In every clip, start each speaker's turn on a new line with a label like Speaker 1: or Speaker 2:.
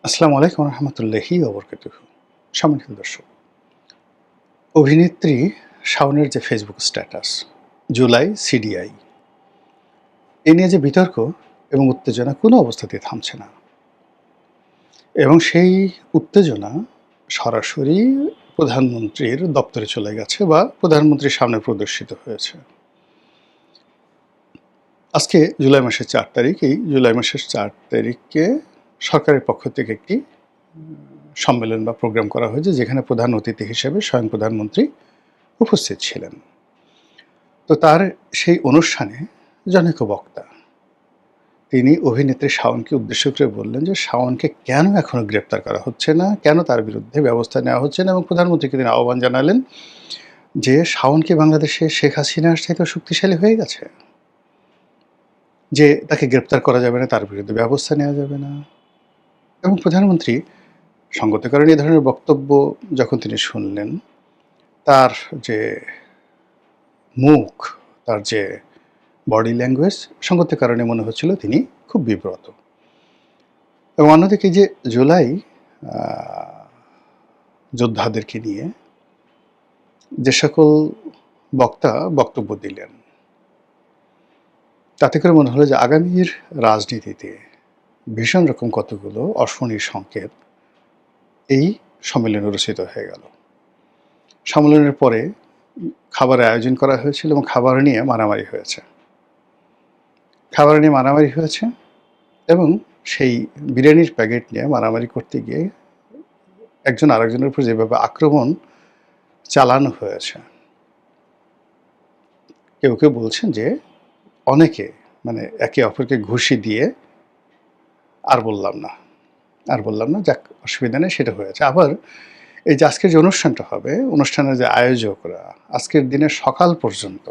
Speaker 1: আসসালামু আলাইকুম রহমতুল্লাহি ওবরকাতুহু। সম্মানিত দর্শক, অভিনেত্রী শাওনের যে ফেসবুক স্ট্যাটাস জুলাই সিডিআই এ নিয়ে যে বিতর্ক এবং উত্তেজনা কোনো অবস্থাতেই থামছে না, এবং সেই উত্তেজনা সরাসরি প্রধানমন্ত্রীর দপ্তরে চলে গেছে বা প্রধানমন্ত্রীর সামনে প্রদর্শিত হয়েছে। আজকে জুলাই মাসের ৪ তারিখ। এই জুলাই মাসের ৪ তারিখে সরকারের পক্ষ থেকে একটি সম্মেলন বা প্রোগ্রাম করা হয়েছে, যেখানে প্রধান অতিথি হিসেবে স্বয়ং প্রধানমন্ত্রী উপস্থিত ছিলেন। তো তার সেই অনুষ্ঠানে জনৈক বক্তা তিনি অভিনেত্রী শাওনকে উদ্দেশ্য করে বললেন যে শাওনকে কেন এখনো গ্রেপ্তার করা হচ্ছে না, কেন তার বিরুদ্ধে ব্যবস্থা নেওয়া হচ্ছে না, এবং প্রধানমন্ত্রীকে তিনি আহ্বান জানালেন যে শাওন কি বাংলাদেশে শেখ হাসিনার চাইতেও শক্তিশালী হয়ে গেছে, যে তাকে গ্রেপ্তার করা যাবে না, তার বিরুদ্ধে ব্যবস্থা নেওয়া যাবে না। এবং প্রধানমন্ত্রী সঙ্গত কারণে এ ধরনের বক্তব্য যখন তিনি শুনলেন, তার যে মুখ, তার যে বডি ল্যাঙ্গুয়েজ, সঙ্গত কারণে মনে হচ্ছিল তিনি খুব বিব্রত। এবং অন্যদিকে যে জুলাই যোদ্ধাদেরকে নিয়ে যে সকল বক্তা বক্তব্য দিলেন, তাতে করে মনে হলো যে আগামীর রাজনীতিতে ভীষণ রকম কতগুলো অশনির সংকেত এই সম্মেলনে রচিত হয়ে গেল। সম্মেলনের পরে খাবারের আয়োজন করা হয়েছিল এবং খাবার নিয়ে মারামারি হয়েছে। এবং সেই বিরিয়ানির প্যাকেট নিয়ে মারামারি করতে গিয়ে একজন আরেকজনের উপর যেভাবে আক্রমণ চালানো হয়েছে, কেউ কেউ বলছেন যে অনেকে মানে একে অপরকে ঘুষি দিয়ে আর বললাম না, যাক অসুবিধা নেই, সেটা হয়েছে। আবার এই যে আজকের যে অনুষ্ঠানটা হবে, অনুষ্ঠানের যে আয়োজকরা আজকের দিনের সকাল পর্যন্ত,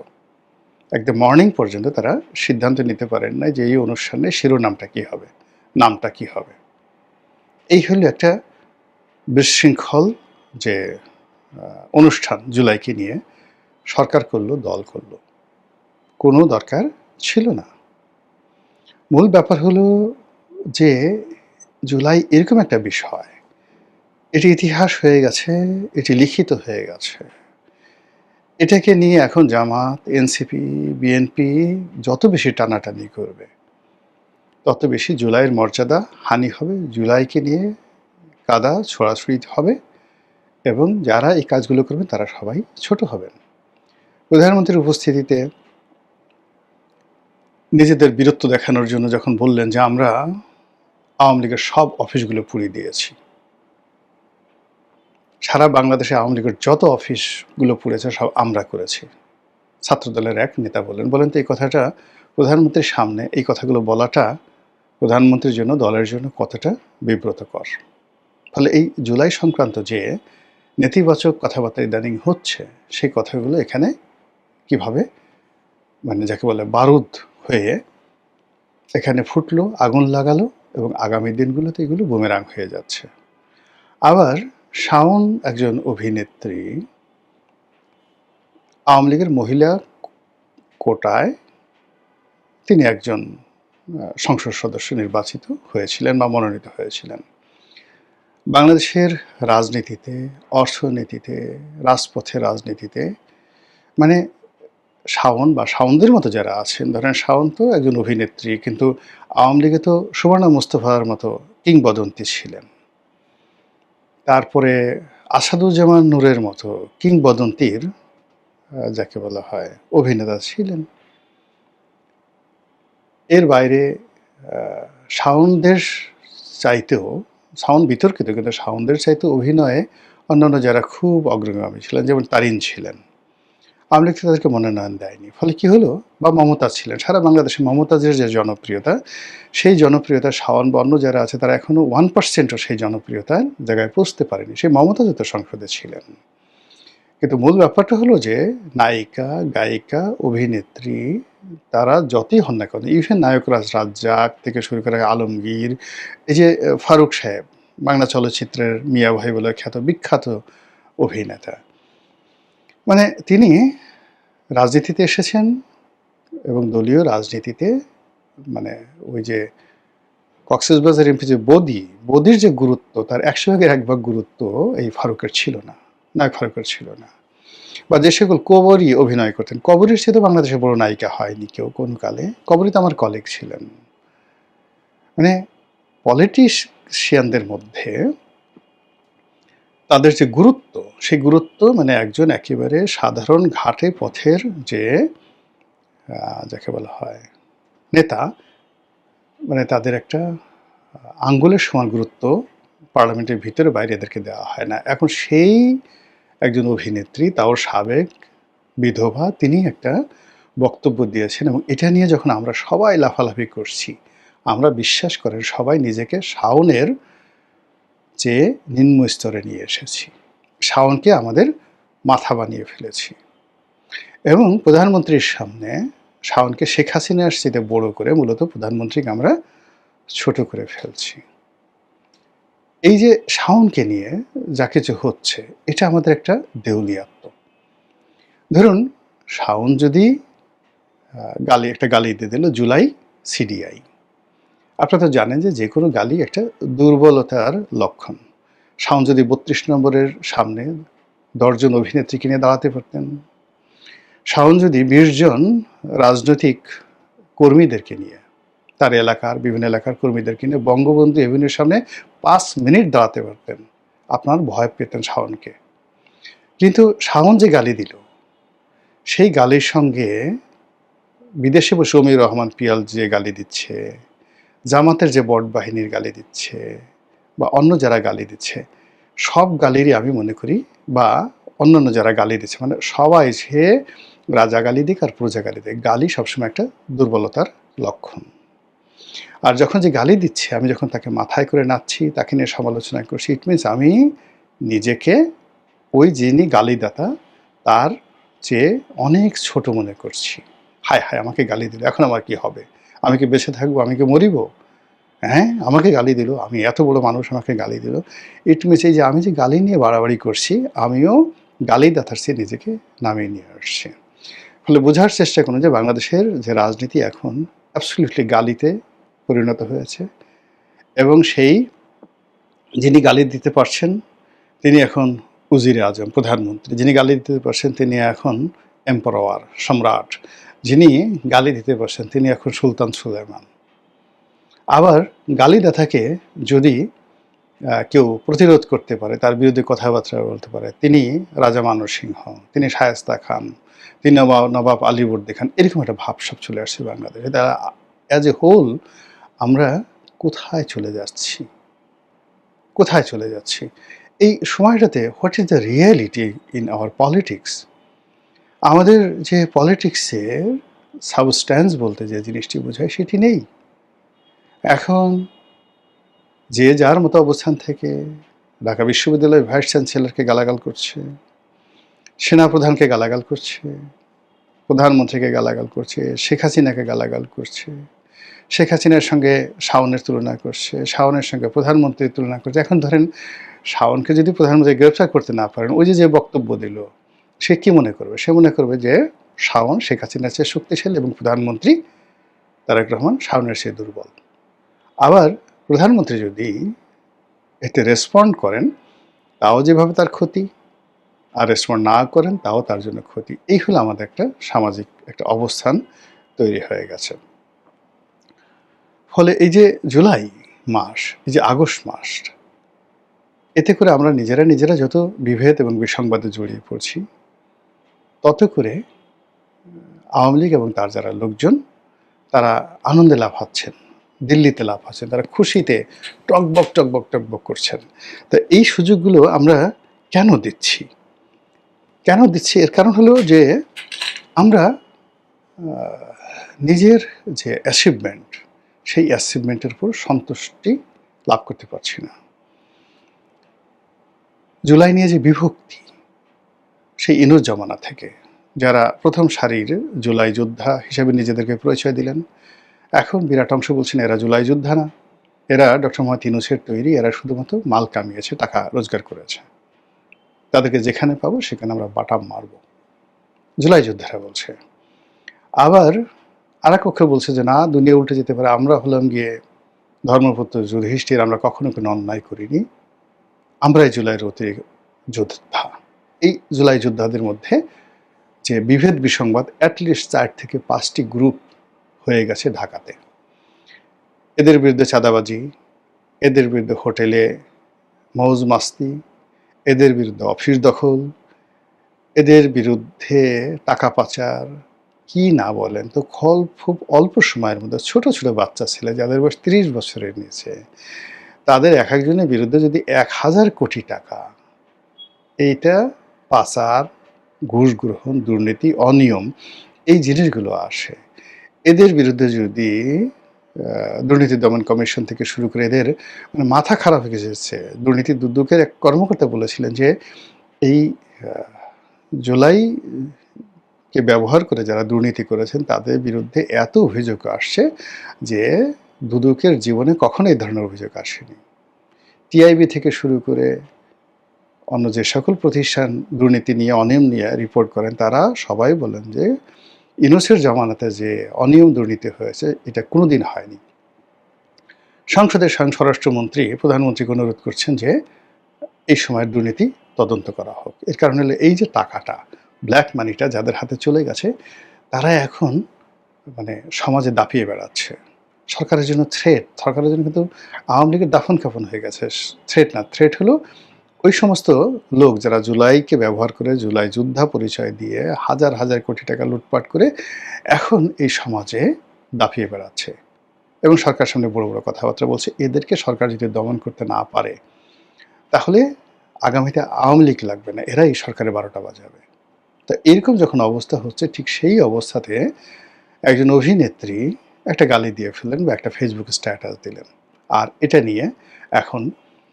Speaker 1: একদম মর্নিং পর্যন্ত তারা সিদ্ধান্ত নিতে পারেন না যে এই অনুষ্ঠানের শিরোনামটা কী হবে, নামটা কী হবে। এই হলো একটা বিশৃঙ্খল যে অনুষ্ঠান জুলাইকে নিয়ে সরকার করলো, দল করলো, কোনো দরকার ছিল না। মূল ব্যাপার হলো যে জুলাই এরকম একটা বিষয়, এটি ইতিহাস হয়ে গেছে, এটি লিখিত হয়ে গেছে। এটাকে নিয়ে এখন জামাত, এনসিপি, বিএনপি যত বেশি টানাটানি করবে, তত বেশি জুলাইয়ের মর্যাদা হানি হবে, জুলাইকে নিয়ে কাদা ছোড়াছুড়ি হবে, এবং যারা এই কাজগুলো করবেন তারা সবাই ছোট হবেন। প্রধানমন্ত্রীর উপস্থিতিতে নিজেদের বীরত্ব দেখানোর জন্য যখন বললেন যে আমরা আওয়ামী লীগের সব অফিসগুলো পুড়িয়ে দিয়েছি, সারা বাংলাদেশে আওয়ামী লীগের যত অফিসগুলো পুড়েছে সব আমরা করেছি, ছাত্রদলের এক নেতা বলেন তো এই কথাটা প্রধানমন্ত্রীর সামনে, এই কথাগুলো বলাটা প্রধানমন্ত্রীর জন্য, দলের জন্য কতটা বিব্রতকর। ফলে এই জুলাই সংক্রান্ত যে নেতিবাচক কথাবার্তা ইদানিং হচ্ছে, সেই কথাগুলো এখানে কিভাবে মানে যাকে বলে বারুদ হয়ে এখানে ফুটলো, আগুন লাগালো, এবং আগামী দিনগুলোতে এগুলো বুমেরাং হয়ে যাচ্ছে। আবার শাওন একজন অভিনেত্রী, আওয়ামী লীগের মহিলা কোটায় তিনি একজন সংসদ সদস্য নির্বাচিত হয়েছিলেন বা মনোনীত হয়েছিলেন। বাংলাদেশের রাজনীতিতে, অর্থনীতিতে, রাজপথের রাজনীতিতে মানে শাওন বা শাওনদের মতো যারা আছেন, ধরেন শাওন তো একজন অভিনেত্রী, কিন্তু আওয়ামী লীগে তো সুবর্ণা মুস্তফার মতো কিংবদন্তি ছিলেন। তারপরে আসাদুজ্জামান নূরের মতো কিংবদন্তির যাকে বলা হয় অভিনেতা ছিলেন। এর বাইরে শাওনদের চাইতেও, শাওন বিতর্কিত, কিন্তু শাওনদের চাইতেও অভিনয়ে অন্যান্য যারা খুব অগ্রগামী ছিলেন, যেমন তারিন ছিলেন, আওয়ামী লীগ তাদেরকে মনোনয়ন দেয়নি। ফলে কি হলো, বা মমতাজ ছিলেন, সারা বাংলাদেশে মমতাজের যে জনপ্রিয়তা, সেই জনপ্রিয়তা শাওন বা অন্য যারা আছে তারা এখনও 1%ও সেই জনপ্রিয়তার জায়গায় পৌঁছতে পারেনি। সেই মমতাজও তো সংসদে ছিলেন। কিন্তু মূল ব্যাপারটা হলো যে নায়িকা, গায়িকা, অভিনেত্রী তারা যতই হন না কেন, ইভেন নায়করাজ রাজ্জাক থেকে শুরু করে আলমগীর, এই যে ফারুক সাহেব, বাংলা চলচ্চিত্রের মিয়া ভাই বলে খ্যাত বিখ্যাত অভিনেতা, মানে তিনি রাজনীতিতে এসেছেন এবং দলীয় রাজনীতিতে মানে ওই যে কক্সবাজার এমপি যে বদির যে গুরুত্ব, তার ১০০ ভাগের ১ ভাগ গুরুত্ব এই ফারুকের ছিল না, নায়ক ফারুকের ছিল না। বা যে সকল কবরী অভিনয় করতেন, কবরীর চেয়ে তো বাংলাদেশে বড় নায়িকা হয়নি কেউ কোন কালে। কবরী তো আমার কলিগ ছিলেন। মানে পলিটিশিয়ানদের মধ্যে তাদের যে গুরুত্ব, সেই গুরুত্ব মানে একজন একেবারে সাধারণ ঘাটে পথের যে যাকে বলা হয় নেতা, মানে তাদের একটা আঙ্গুলের সমান গুরুত্ব পার্লামেন্টের ভিতরে বাইরে এদেরকে দেওয়া হয় না। এখন সেই একজন অভিনেত্রী, তাও সাবেক বিধবা, তিনি একটা বক্তব্য দিয়েছেন এবং এটা নিয়ে যখন আমরা সবাই লাফালাফি করছি, আমরা বিশ্বাস করেন সবাই নিজেকে শাওনের চেয়ে নিম্ন স্তরে নিয়ে এসেছি। শাওনকে আমাদের মাথা বানিয়ে ফেলেছি এবং প্রধানমন্ত্রীর সামনে শাওনকে শেখ হাসিনার চেয়ে বড় করে মূলত প্রধানমন্ত্রীকে আমরা ছোট করে ফেলছি। এই যে শাওনকে নিয়ে যা কিছু হচ্ছে, এটা আমাদের একটা দেউলিয়াত্ম। ধরুন শাওন যদি একটা গালি দিয়ে দিল, জুলাই সিডিআই। আপনারা তো জানেন যে কোনো গালি একটা দুর্বলতার লক্ষণ। শাওন যদি ৩২ নম্বরের সামনে ১০ জন অভিনেত্রীকে নিয়ে দাঁড়াতে পারতেন, শাওন যদি ২০ জন রাজনৈতিক কর্মীদেরকে নিয়ে, তার এলাকার বিভিন্ন এলাকার কর্মীদেরকে নিয়ে বঙ্গবন্ধু এভিনিউর সামনে ৫ মিনিট দাঁড়াতে পারতেন, আপনার ভয় পেতেন শাওনকে। কিন্তু শাওন যে গালি দিল, সেই গালির সঙ্গে বিদেশে বসে অমির রহমান পিয়াল যে গালি দিচ্ছে, জামাতের যে বট বাহিনীর গালি দিচ্ছে, বা অন্য যারা গালি দিচ্ছে, সব গালিরই আমি মনে করি, বা অন্যান্য যারা গালি দিচ্ছে, মানে সবাই সে রাজা গালি দিক আর প্রজা গালি দিক, গালি সবসময় একটা দুর্বলতার লক্ষণ। আর যখন যে গালি দিচ্ছে, আমি যখন তাকে মাথায় করে নাচছি, তাকে নিয়ে সমালোচনা করছি, ইট মিনস আমি নিজেকে ওই যিনি গালিদাতা তার চেয়ে অনেক ছোট মনে করছি। হায় হায়, আমাকে গালি দিল, এখন আমার কি হবে? আমি কি বেঁচে থাকবো? আমি কি মরিব? হ্যাঁ, আমাকে গালি দিল, আমি এত বড় মানুষ, আমাকে গালি দিল। ইট মিনস এই যে আমি যে গালি নিয়ে বাড়াবাড়ি করছি, আমিও গালিদাতার চেয়ে নিজেকে নামিয়ে নিয়ে আসছি। ফলে বোঝার চেষ্টা করুন যে বাংলাদেশের যে রাজনীতি এখন অ্যাবসলিউটলি গালিতে পরিণত হয়েছে এবং সেই যিনি গালি দিতে পারছেন তিনি এখন উজিরে আজম, প্রধানমন্ত্রী। যিনি গালি দিতে পারছেন তিনি এখন এম্পারাওয়ার, সম্রাট। যিনি গালি দিতে পারছেন তিনি এখন সুলতান সুলেমান। আবার গালিদাতাকে যদি কেউ প্রতিরোধ করতে পারে, তার বিরুদ্ধে কথাবার্তা বলতে পারে, তিনি রাজা মানব সিংহ, তিনি শায়েস্তা খান, তিনি নবাব আলীবর্দী খান, এরকম একটা ভাব সব চলে আসছে বাংলাদেশে। তারা অ্যাজ এ হোল আমরা কোথায় চলে যাচ্ছি, কোথায় চলে যাচ্ছি? এই সময়টাতে what is the reality in our politics? আমাদের যে পলিটিক্সের সাবস্ট্যান্স বলতে যে জিনিসটি বোঝায় সেটি নেই। এখন যে যার মতো অবস্থান থেকে ঢাকা বিশ্ববিদ্যালয়ের ভাইস চ্যান্সেলরকে গালাগাল করছে, সেনাপ্রধানকে গালাগাল করছে, প্রধানমন্ত্রীকে গালাগাল করছে, শেখ হাসিনাকে গালাগাল করছে, শেখ হাসিনার সঙ্গে শাওনের তুলনা করছে, শাওনের সঙ্গে প্রধানমন্ত্রীর তুলনা করছে। এখন ধরেন শাওনকে যদি প্রধানমন্ত্রী গ্রেফতার করতে না পারেন, ওই যে বক্তব্য দিল, সে কি মনে করবে? সে মনে করবে যে শাওন শেখ হাসিনার চেয়ে শক্তিশালী এবং প্রধানমন্ত্রী তারেক রহমান শাওনের চেয়ে দুর্বল। আবার প্রধানমন্ত্রী যদি এতে রেসপন্ড করেন, তাও যেভাবে তার ক্ষতি, আর রেসপন্ড না করেন তাও তার জন্য ক্ষতি। এই হলো আমাদের একটা সামাজিক একটা অবস্থান তৈরি হয়ে গেছে। ফলে এই যে জুলাই মাস, এই যে আগস্ট মাস, এতে করে আমরা নিজেরা যত বিভেদ এবং বিসংবাদে জড়িয়ে পড়ছি, তত করে আওয়ামী লীগ এবং তার যারা লোকজন তারা আনন্দে লাফাচ্ছেন, দিল্লিতে লাফাচ্ছেন, তারা খুশিতে টকবক করছেন। তো এই সুযোগগুলো আমরা কেন দিচ্ছি? এর কারণ হলো যে আমরা নিজের যে অ্যাচিভমেন্ট, সেই অ্যাচিভমেন্টের উপর সন্তুষ্টি লাভ করতে পারছি না। জুলাই নিয়ে যে বিভক্তি, সেই ইনুস জমানা থেকে যারা প্রথম সারির জুলাই যোদ্ধা হিসেবে নিজেদেরকে পরিচয় দিলেন, এখন বিরাট অংশ বলছেন এরা জুলাই যোদ্ধা না, এরা ডক্টর মোহাম্মদ ইউনূসের তৈরি, এরা শুধুমাত্র মাল কামিয়েছে, টাকা রোজগার করেছে, তাদেরকে যেখানে পাবো সেখানে আমরা বাটাম মারব, জুলাই যোদ্ধারা বলছে। আবার আর এক পক্ষ বলছে যে না, দুনিয়া উল্টে যেতে পারে, আমরা হলাম গিয়ে ধর্মপুত্র যুধিষ্ঠির আমরা কখনো কোনো অন্যায় করিনি, আমরাই জুলাইয়ের অতি যোদ্ধা। এই জুলাই যোদ্ধাদের মধ্যে যে বিভেদ বিসংবাদ অ্যাটলিস্ট 4 থেকে 5টি গ্রুপ হয়ে গেছে ঢাকাতে। এদের বিরুদ্ধে চাঁদাবাজি, এদের বিরুদ্ধে হোটেলে মৌজ মাস্তি, এদের বিরুদ্ধে অফিস দখল, এদের বিরুদ্ধে টাকা পাচার, কি না বলেন তো। খুব অল্প সময়ের মধ্যে ছোট ছোট বাচ্চা ছেলে যাদের বয়স 30 বছরের নিচে, তাদের এক একজনের বিরুদ্ধে যদি 1000 কোটি টাকা, এইটা পাচার, ঘুষ গ্রহণ, দুর্নীতি, অনিয়ম, এই জিনিসগুলো আসে, এদের বিরুদ্ধে যদি দুর্নীতি দমন কমিশন থেকে শুরু করে এদের মানে মাথা খারাপ হয়ে গেছে। দুর্নীতি দুদকের এক কর্মকর্তা বলেছিলেন যে এই জুলাইকে ব্যবহার করে যারা দুর্নীতি করেছেন তাদের বিরুদ্ধে এত অভিযোগ আসছে যে দুদকের জীবনে কখনো এই ধরনের অভিযোগ আসেনি। টিআইবি থেকে শুরু করে অন্য যে সকল প্রতিষ্ঠান দুর্নীতি নিয়ে, অনিয়ম নিয়ে রিপোর্ট করেন, তারা সবাই বলেন যে ইউনূসের জামানাতে যে অনিয়ম দুর্নীতি হয়েছে এটা কোনোদিন হয়নি। সংসদের স্বরাষ্ট্রমন্ত্রী প্রধানমন্ত্রীকে অনুরোধ করছেন যে এই সময়ের দুর্নীতি তদন্ত করা হোক। এর কারণ হলো এই যে টাকাটা, ব্ল্যাক মানিটা যাদের হাতে চলে গেছে, তারা এখন মানে সমাজে দাপিয়ে বেড়াচ্ছে। সরকারের জন্য থ্রেট, সরকারের জন্য কিন্তু আওয়ামী লীগের দাফন কাফন হয়ে গেছে। থ্রেট না, থ্রেট হলো ওই সমস্ত লোক যারা জুলাইকে ব্যবহার করে, জুলাই যোদ্ধা পরিচয় দিয়ে হাজার হাজার কোটি টাকা লুটপাট করে এখন এই সমাজে দাপিয়ে বেড়াচ্ছে এবং সরকারের সামনে বড় বড় কথাবার্তা বলছে। এদেরকে সরকার যদি দমন করতে না পারে তাহলে আগামীতে আওয়ামী লীগ লাগবে না, এরাই সরকারে 12টা বাজাবে। তো এরকম যখন অবস্থা হচ্ছে, ঠিক সেই অবস্থাতে একজন অভিনেত্রী একটা গালি দিয়ে ফেললেন বা একটা ফেসবুক স্ট্যাটাস দিলেন, আর এটা নিয়ে এখন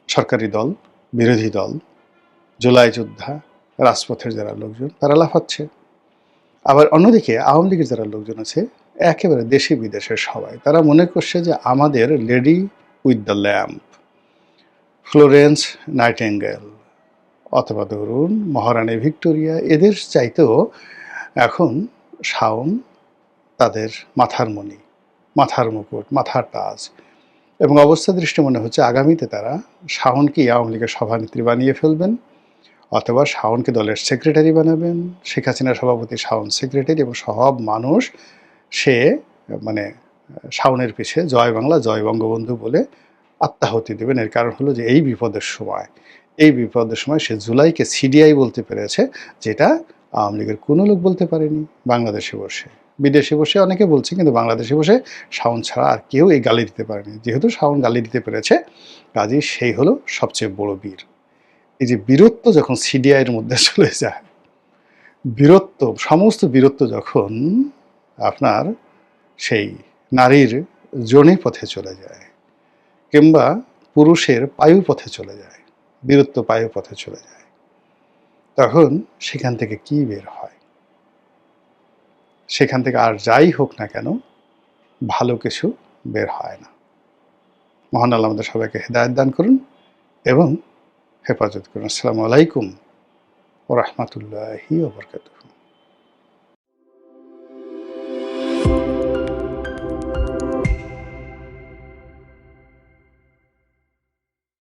Speaker 1: সরকারি দল, বিরোধী দল, জুলাই যোদ্ধা, রাজপথের যারা লোকজন তারা লাফাচ্ছে। আবার অন্যদিকে আওয়ামী লীগের যারা লোকজন আছে একেবারে দেশি বিদেশের সবাই, তারা মনে করছে যে আমাদের lady with the lamp, Florence Nightingale অথবা ধরুন মহারানী ভিক্টোরিয়া, এদের চাইতেও এখন শাওন তাদের মাথার মণি, মাথার মুকুট, মাথার তাজ। এবং অবস্থা দৃষ্টি মনে হচ্ছে আগামীতে তারা শাওনকে আওয়ামী লীগের সভানেত্রী বানিয়ে ফেলবেন, অথবা শাওনকে দলের সেক্রেটারি বানাবেন। শেখ হাসিনার সভাপতি শাওন সেক্রেটারি, এবং সব মানুষ সে মানে শাওনের পিছে জয় বাংলা, জয় বঙ্গবন্ধু বলে আত্মাহুতি দেবেন। এর কারণ হলো যে এই বিপদের সময় সে জুলাইকে সিডিআই বলতে পেরেছে, যেটা আওয়ামী লীগের কোনো লোক বলতে পারেনি। বাংলাদেশে বসে, বিদেশে বসে অনেকে বলছে, কিন্তু বাংলাদেশে বসে শাওন ছাড়া আর কেউ এই গালি দিতে পারেনি। যেহেতু শাওন গালি দিতে পেরেছে, কাজেই সেই হলো সবচেয়ে বড় বীর। এই যে বীরত্ব যখন সিডিআইয়ের মধ্যে চলে যায়, বীরত্ব, সমস্ত বীরত্ব যখন আপনার সেই নারীর যোনি পথে চলে যায়, কিংবা পুরুষের পায়ু পথে চলে যায়, বীরত্ব পায়ু পথে চলে যায়, তখন সেখান থেকে কি বের হয়? সেখান থেকে আর যাই হোক না কেন, ভালো কিছু বের হয় না। মহান আল্লাহ আমাদের সবাইকে হেদায়েত দান করুন এবং হেফাজত করুন। আসসালামু আলাইকুম ওয়া রাহমাতুল্লাহি ওয়া বারাকাতুহু।